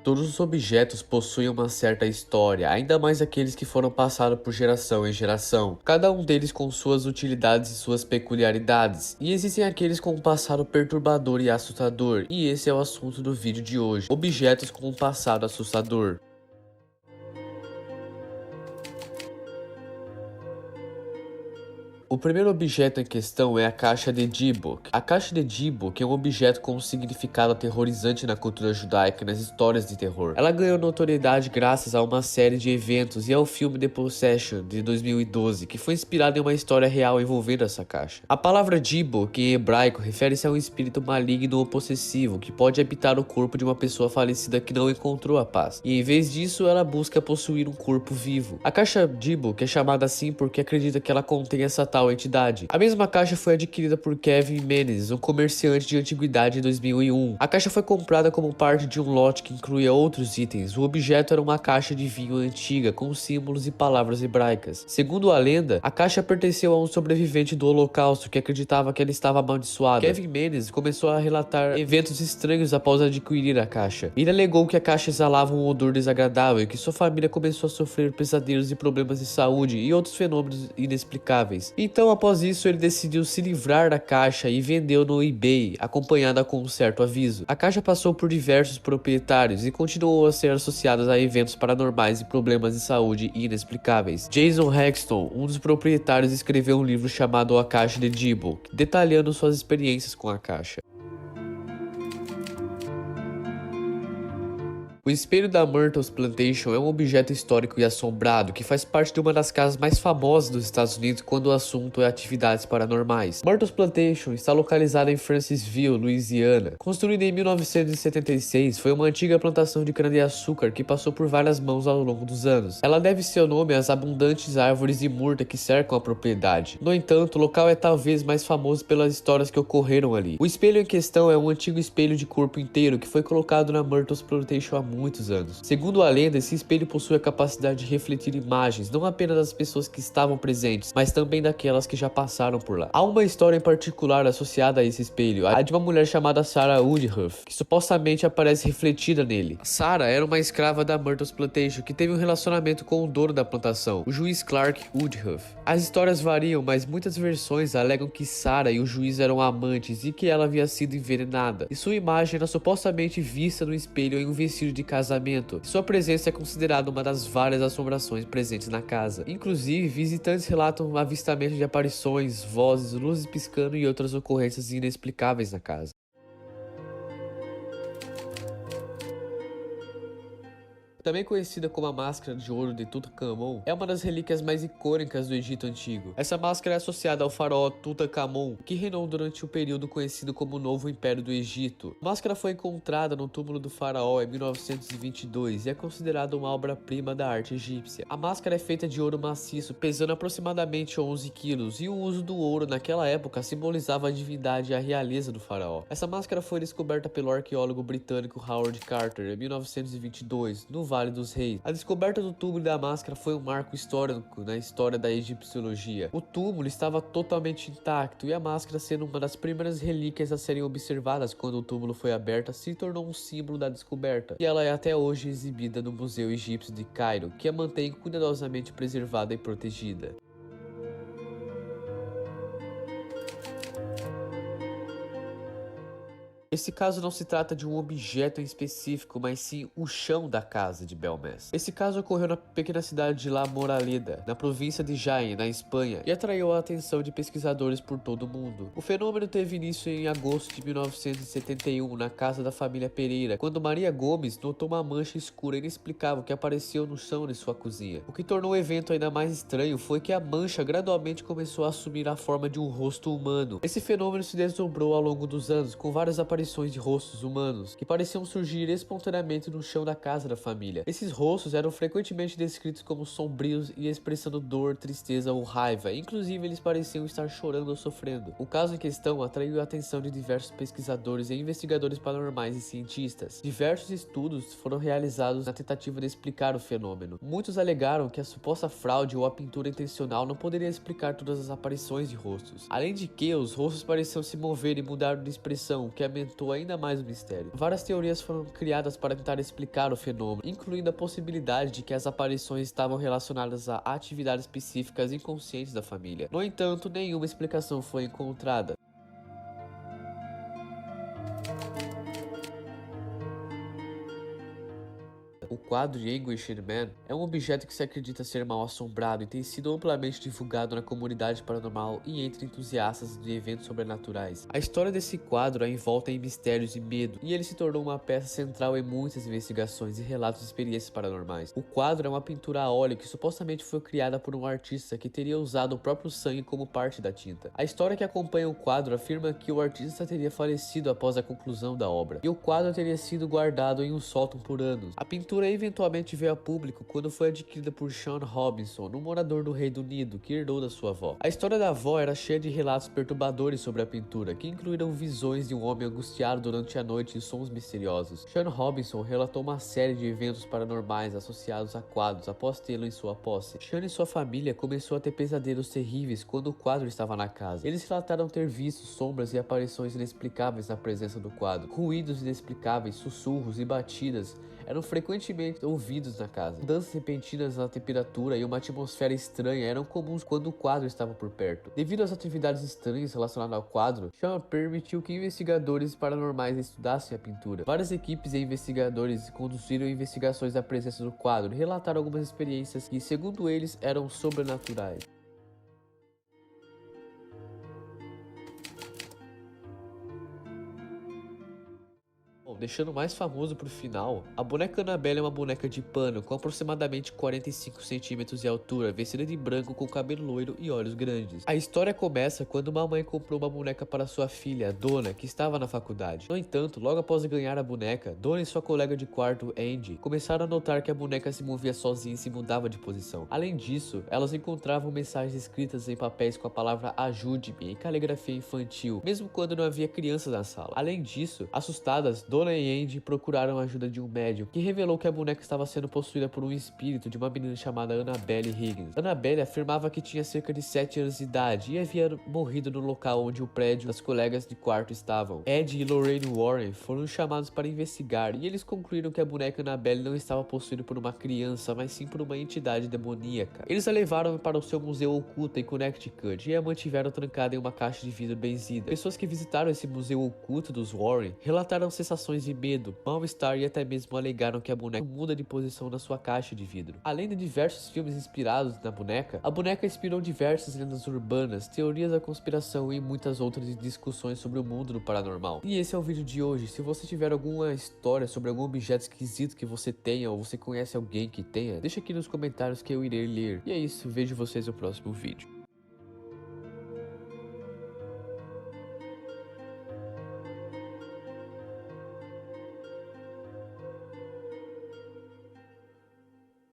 Todos os objetos possuem uma certa história, ainda mais aqueles que foram passados por geração em geração, cada um deles com suas utilidades e suas peculiaridades, e existem aqueles com um passado perturbador e assustador, e esse é o assunto do vídeo de hoje, objetos com um passado assustador. O primeiro objeto em questão é a caixa de Dybbuk. A caixa de Dybbuk é um objeto com um significado aterrorizante na cultura judaica e nas histórias de terror. Ela ganhou notoriedade graças a uma série de eventos e ao filme The Possession de 2012, que foi inspirado em uma história real envolvendo essa caixa. A palavra Dybbuk em hebraico refere-se a um espírito maligno ou possessivo que pode habitar o corpo de uma pessoa falecida que não encontrou a paz, e em vez disso ela busca possuir um corpo vivo. A caixa Dybbuk é chamada assim porque acredita que ela contém essa tal entidade. A mesma caixa foi adquirida por Kevin Menes, um comerciante de antiguidade em 2001. A caixa foi comprada como parte de um lote que incluía outros itens. O objeto era uma caixa de vinho antiga com símbolos e palavras hebraicas. Segundo a lenda, a caixa pertenceu a um sobrevivente do Holocausto que acreditava que ela estava amaldiçoada. Kevin Menes começou a relatar eventos estranhos após adquirir a caixa. Ele alegou que a caixa exalava um odor desagradável e que sua família começou a sofrer pesadelos e problemas de saúde e outros fenômenos inexplicáveis. Então, após isso, ele decidiu se livrar da caixa e vendeu no eBay, acompanhada com um certo aviso. A caixa passou por diversos proprietários e continuou a ser associada a eventos paranormais e problemas de saúde inexplicáveis. Jason Hexton, um dos proprietários, escreveu um livro chamado A Caixa de Dybbuk, detalhando suas experiências com a caixa. O espelho da Myrtle's Plantation é um objeto histórico e assombrado que faz parte de uma das casas mais famosas dos Estados Unidos quando o assunto é atividades paranormais. Myrtle's Plantation está localizada em Francisville, Louisiana. Construída em 1976, foi uma antiga plantação de cana-de-açúcar que passou por várias mãos ao longo dos anos. Ela deve seu nome às abundantes árvores de murta que cercam a propriedade. No entanto, o local é talvez mais famoso pelas histórias que ocorreram ali. O espelho em questão é um antigo espelho de corpo inteiro que foi colocado na Myrtle's Plantation há muitos anos. Segundo a lenda, esse espelho possui a capacidade de refletir imagens, não apenas das pessoas que estavam presentes, mas também daquelas que já passaram por lá. Há uma história em particular associada a esse espelho, a de uma mulher chamada Sarah Woodruff, que supostamente aparece refletida nele. Sarah era uma escrava da Myrtle's Plantation que teve um relacionamento com o dono da plantação, o juiz Clark Woodruff. As histórias variam, mas muitas versões alegam que Sarah e o juiz eram amantes e que ela havia sido envenenada, e sua imagem era supostamente vista no espelho em um vestido de casamento. Sua presença é considerada uma das várias assombrações presentes na casa. Inclusive, visitantes relatam o avistamento de aparições, vozes, luzes piscando e outras ocorrências inexplicáveis na casa. Também conhecida como a Máscara de Ouro de Tutankhamon, é uma das relíquias mais icônicas do Egito Antigo. Essa máscara é associada ao faraó Tutankhamon, que reinou durante o período conhecido como Novo Império do Egito. A máscara foi encontrada no túmulo do faraó em 1922 e é considerada uma obra-prima da arte egípcia. A máscara é feita de ouro maciço, pesando aproximadamente 11 quilos, e o uso do ouro naquela época simbolizava a divindade e a realeza do faraó. Essa máscara foi descoberta pelo arqueólogo britânico Howard Carter em 1922, no Vale dos Reis. A descoberta do túmulo da máscara foi um marco histórico na história da egipciologia. O túmulo estava totalmente intacto e a máscara, sendo uma das primeiras relíquias a serem observadas quando o túmulo foi aberto, se tornou um símbolo da descoberta, e ela é até hoje exibida no Museu Egípcio de Cairo, que a mantém cuidadosamente preservada e protegida. Esse caso não se trata de um objeto em específico, mas sim o chão da casa de Belmez. Esse caso ocorreu na pequena cidade de La Moraleda, na província de Jaén, na Espanha, e atraiu a atenção de pesquisadores por todo o mundo. O fenômeno teve início em agosto de 1971, na casa da família Pereira, quando Maria Gomes notou uma mancha escura inexplicável que apareceu no chão de sua cozinha. O que tornou o evento ainda mais estranho foi que a mancha gradualmente começou a assumir a forma de um rosto humano. Esse fenômeno se desdobrou ao longo dos anos, com várias aparições de rostos humanos que pareciam surgir espontaneamente no chão da casa da família. Esses rostos eram frequentemente descritos como sombrios e expressando dor, tristeza ou raiva, inclusive eles pareciam estar chorando ou sofrendo. O caso em questão atraiu a atenção de diversos pesquisadores e investigadores paranormais e cientistas. Diversos estudos foram realizados na tentativa de explicar o fenômeno. Muitos alegaram que a suposta fraude ou a pintura intencional não poderia explicar todas as aparições de rostos. Além de que os rostos pareciam se mover e mudar de expressão, o que aumentava aumentou ainda mais o mistério. Várias teorias foram criadas para tentar explicar o fenômeno, incluindo a possibilidade de que as aparições estavam relacionadas a atividades específicas inconscientes da família. No entanto, nenhuma explicação foi encontrada. O quadro The Anguished Man é um objeto que se acredita ser mal assombrado e tem sido amplamente divulgado na comunidade paranormal e entre entusiastas de eventos sobrenaturais. A história desse quadro é envolta em mistérios e medo, e ele se tornou uma peça central em muitas investigações e relatos de experiências paranormais. O quadro é uma pintura a óleo que supostamente foi criada por um artista que teria usado o próprio sangue como parte da tinta. A história que acompanha o quadro afirma que o artista teria falecido após a conclusão da obra, e o quadro teria sido guardado em um sótão por anos. A pintura eventualmente veio a público quando foi adquirida por Sean Robinson, um morador do Reino Unido que herdou da sua avó. A história da avó era cheia de relatos perturbadores sobre a pintura, que incluíram visões de um homem angustiado durante a noite e sons misteriosos. Sean Robinson relatou uma série de eventos paranormais associados a quadros após tê-lo em sua posse. Sean e sua família começou a ter pesadelos terríveis quando o quadro estava na casa. Eles relataram ter visto sombras e aparições inexplicáveis na presença do quadro. Ruídos inexplicáveis, sussurros e batidas eram frequentemente ouvidos na casa. Mudanças repentinas na temperatura e uma atmosfera estranha eram comuns quando o quadro estava por perto. Devido às atividades estranhas relacionadas ao quadro, Sean permitiu que investigadores paranormais estudassem a pintura. Várias equipes e investigadores conduziram investigações da presença do quadro e relataram algumas experiências que, segundo eles, eram sobrenaturais. Bom, deixando mais famoso pro final, a boneca Annabelle é uma boneca de pano com aproximadamente 45 centímetros de altura, vestida de branco com cabelo loiro e olhos grandes. A história começa quando uma mãe comprou uma boneca para sua filha, Donna, que estava na faculdade. No entanto, logo após ganhar a boneca, Donna e sua colega de quarto, Andy, começaram a notar que a boneca se movia sozinha e se mudava de posição. Além disso, elas encontravam mensagens escritas em papéis com a palavra ajude-me em caligrafia infantil, mesmo quando não havia crianças na sala. Além disso, assustadas, Donna e Andy procuraram a ajuda de um médium, que revelou que a boneca estava sendo possuída por um espírito de uma menina chamada Annabelle Higgins. Annabelle afirmava que tinha cerca de 7 anos de idade e havia morrido no local onde o prédio das colegas de quarto estavam. Ed e Lorraine Warren foram chamados para investigar e eles concluíram que a boneca Annabelle não estava possuída por uma criança, mas sim por uma entidade demoníaca. Eles a levaram para o seu museu oculto em Connecticut e a mantiveram trancada em uma caixa de vidro benzida. Pessoas que visitaram esse museu oculto dos Warren relataram sensações de medo, mal-estar e até mesmo alegaram que a boneca muda de posição na sua caixa de vidro. Além de diversos filmes inspirados na boneca, a boneca inspirou diversas lendas urbanas, teorias da conspiração e muitas outras discussões sobre o mundo do paranormal. E esse é o vídeo de hoje. Se você tiver alguma história sobre algum objeto esquisito que você tenha ou você conhece alguém que tenha, deixa aqui nos comentários que eu irei ler. E é isso, vejo vocês no próximo vídeo.